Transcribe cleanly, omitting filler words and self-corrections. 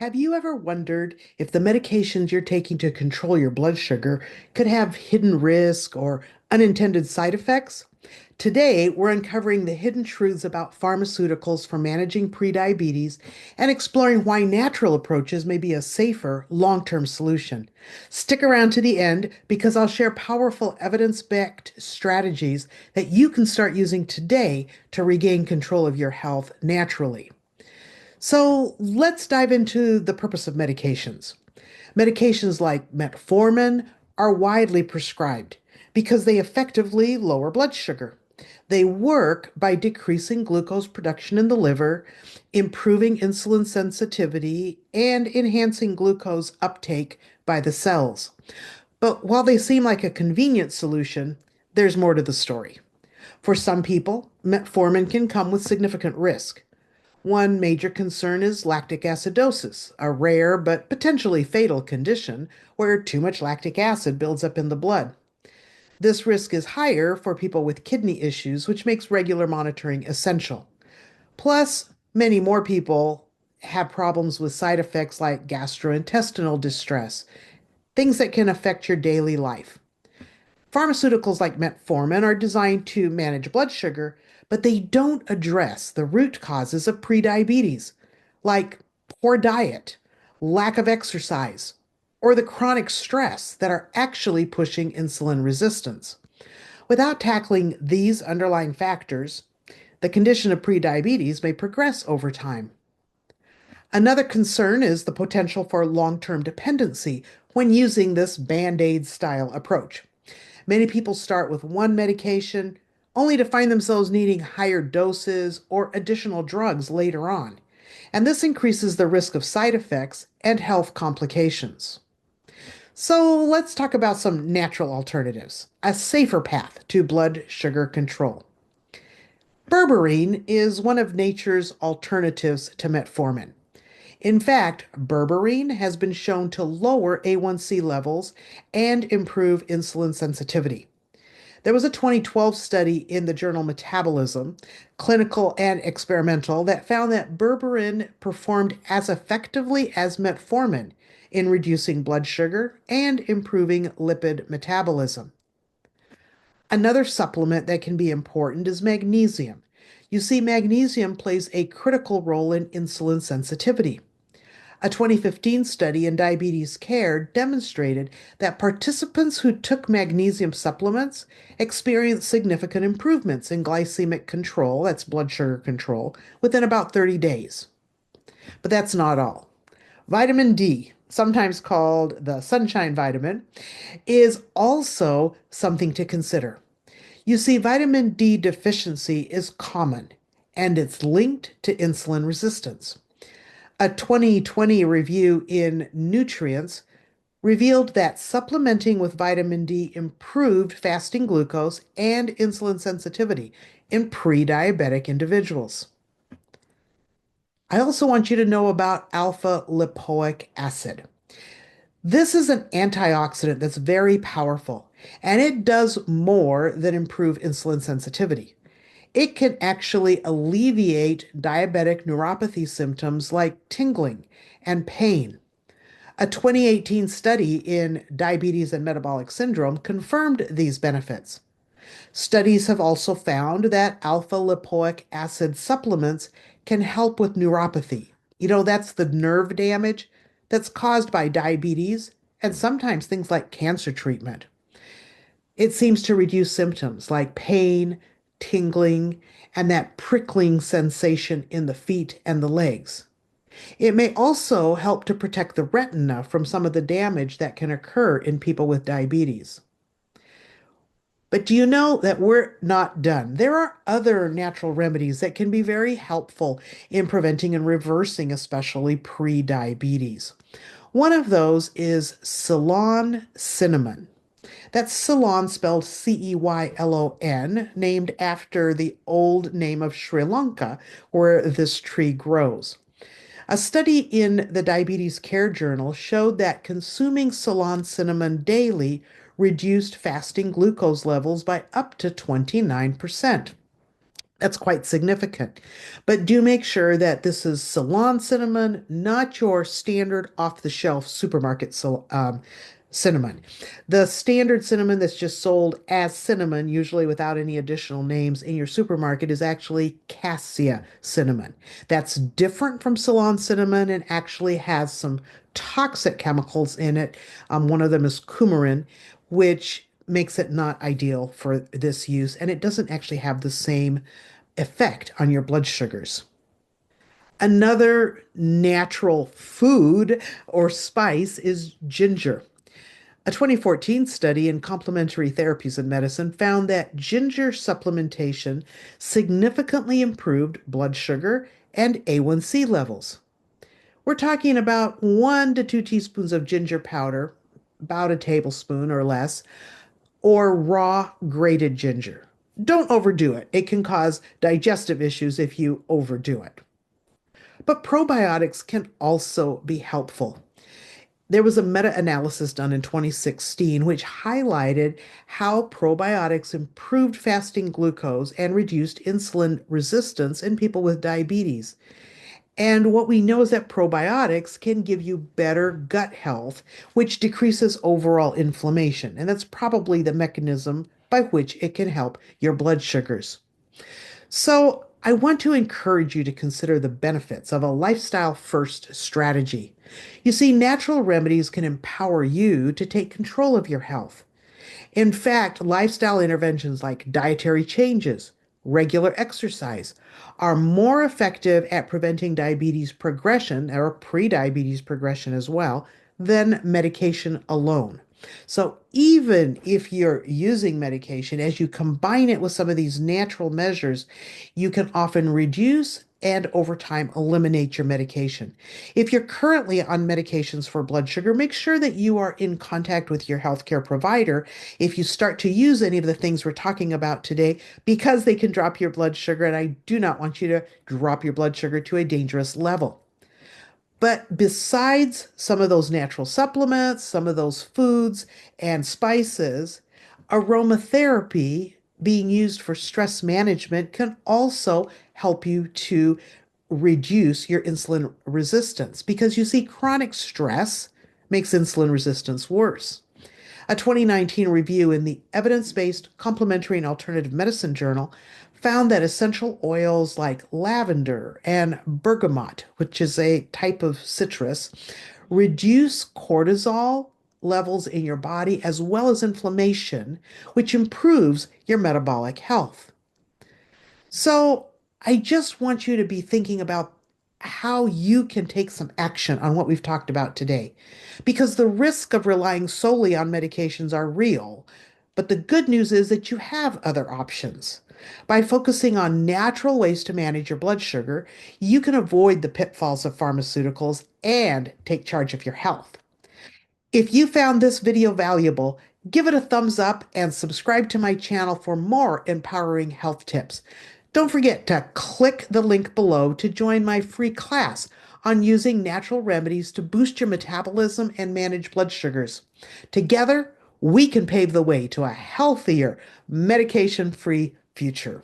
Have you ever wondered if the medications you're taking to control your blood sugar could have hidden risk or unintended side effects? Today, we're uncovering the hidden truths about pharmaceuticals for managing prediabetes and exploring why natural approaches may be a safer long-term solution. Stick around to the end because I'll share powerful evidence-backed strategies that you can start using today to regain control of your health naturally. So let's dive into the purpose of medications. Medications like metformin are widely prescribed because they effectively lower blood sugar. They work by decreasing glucose production in the liver, improving insulin sensitivity, and enhancing glucose uptake by the cells. But while they seem like a convenient solution, there's more to the story. For some people, metformin can come with significant risk. One major concern is lactic acidosis, a rare but potentially fatal condition where too much lactic acid builds up in the blood. This risk is higher for people with kidney issues, which makes regular monitoring essential. Plus, many more people have problems with side effects like gastrointestinal distress, things that can affect your daily life. Pharmaceuticals like metformin are designed to manage blood sugar, but they don't address the root causes of prediabetes, like poor diet, lack of exercise, or the chronic stress that are actually pushing insulin resistance. Without tackling these underlying factors, the condition of prediabetes may progress over time. Another concern is the potential for long-term dependency when using this band-aid style approach. Many people start with one medication only to find themselves needing higher doses or additional drugs later on. And this increases the risk of side effects and health complications. So let's talk about some natural alternatives, a safer path to blood sugar control. Berberine is one of nature's alternatives to metformin. In fact, berberine has been shown to lower A1C levels and improve insulin sensitivity. There was a 2012 study in the journal Metabolism, clinical and experimental, that found that berberine performed as effectively as metformin in reducing blood sugar and improving lipid metabolism. Another supplement that can be important is magnesium. You see, magnesium plays a critical role in insulin sensitivity. A 2015 study in diabetes care demonstrated that participants who took magnesium supplements experienced significant improvements in glycemic control, that's blood sugar control, within about 30 days. But that's not all. Vitamin D, sometimes called the sunshine vitamin, is also something to consider. You see, vitamin D deficiency is common and it's linked to insulin resistance. A 2020 review in Nutrients revealed that supplementing with vitamin D improved fasting glucose and insulin sensitivity in pre-diabetic individuals. I also want you to know about alpha lipoic acid. This is an antioxidant that's very powerful, and it does more than improve insulin sensitivity. It can actually alleviate diabetic neuropathy symptoms like tingling and pain. A 2018 study in diabetes and metabolic syndrome confirmed these benefits. Studies have also found that alpha lipoic acid supplements can help with neuropathy. That's the nerve damage that's caused by diabetes and sometimes things like cancer treatment. It seems to reduce symptoms like pain, tingling, and that prickling sensation in the feet and the legs. It may also help to protect the retina from some of the damage that can occur in people with diabetes. But do you know that we're not done? There are other natural remedies that can be very helpful in preventing and reversing, especially pre-diabetes. One of those is Ceylon cinnamon. That's Ceylon spelled Ceylon, named after the old name of Sri Lanka, where this tree grows. A study in the Diabetes Care Journal showed that consuming Ceylon cinnamon daily reduced fasting glucose levels by up to 29%. That's quite significant. But do make sure that this is Ceylon cinnamon, not your standard off-the-shelf supermarket cinnamon. The standard cinnamon that's just sold as cinnamon, usually without any additional names in your supermarket, is actually cassia cinnamon. That's different from Ceylon cinnamon and actually has some toxic chemicals in it. One of them is coumarin, which makes it not ideal for this use, and it doesn't actually have the same effect on your blood sugars. Another natural food or spice is ginger. A 2014 study in complementary therapies in medicine found that ginger supplementation significantly improved blood sugar and A1C levels. We're talking about 1 to 2 teaspoons of ginger powder, about a tablespoon or less, or raw grated ginger. Don't overdo it. It can cause digestive issues if you overdo it. But probiotics can also be helpful. There was a meta analysis done in 2016 which highlighted how probiotics improved fasting glucose and reduced insulin resistance in people with diabetes. And what we know is that probiotics can give you better gut health, which decreases overall inflammation. And that's probably the mechanism by which it can help your blood sugars. So, I want to encourage you to consider the benefits of a lifestyle first strategy. You see, natural remedies can empower you to take control of your health. In fact, lifestyle interventions like dietary changes, regular exercise, are more effective at preventing diabetes progression or prediabetes progression as well than medication alone. So, even if you're using medication, as you combine it with some of these natural measures, you can often reduce and over time eliminate your medication. If you're currently on medications for blood sugar, make sure that you are in contact with your healthcare provider if you start to use any of the things we're talking about today, because they can drop your blood sugar, and I do not want you to drop your blood sugar to a dangerous level. But besides some of those natural supplements, some of those foods and spices, aromatherapy being used for stress management can also help you to reduce your insulin resistance because you see, chronic stress makes insulin resistance worse. A 2019 review in the Evidence Based Complementary and Alternative Medicine Journal found that essential oils like lavender and bergamot, which is a type of citrus, reduce cortisol levels in your body as well as inflammation, which improves your metabolic health. So I just want you to be thinking about how you can take some action on what we've talked about today, because the risk of relying solely on medications are real. But the good news is that you have other options. By focusing on natural ways to manage your blood sugar, you can avoid the pitfalls of pharmaceuticals and take charge of your health. If you found this video valuable, give it a thumbs up and subscribe to my channel for more empowering health tips. Don't forget to click the link below to join my free class on using natural remedies to boost your metabolism and manage blood sugars. Together, we can pave the way to a healthier, medication-free future.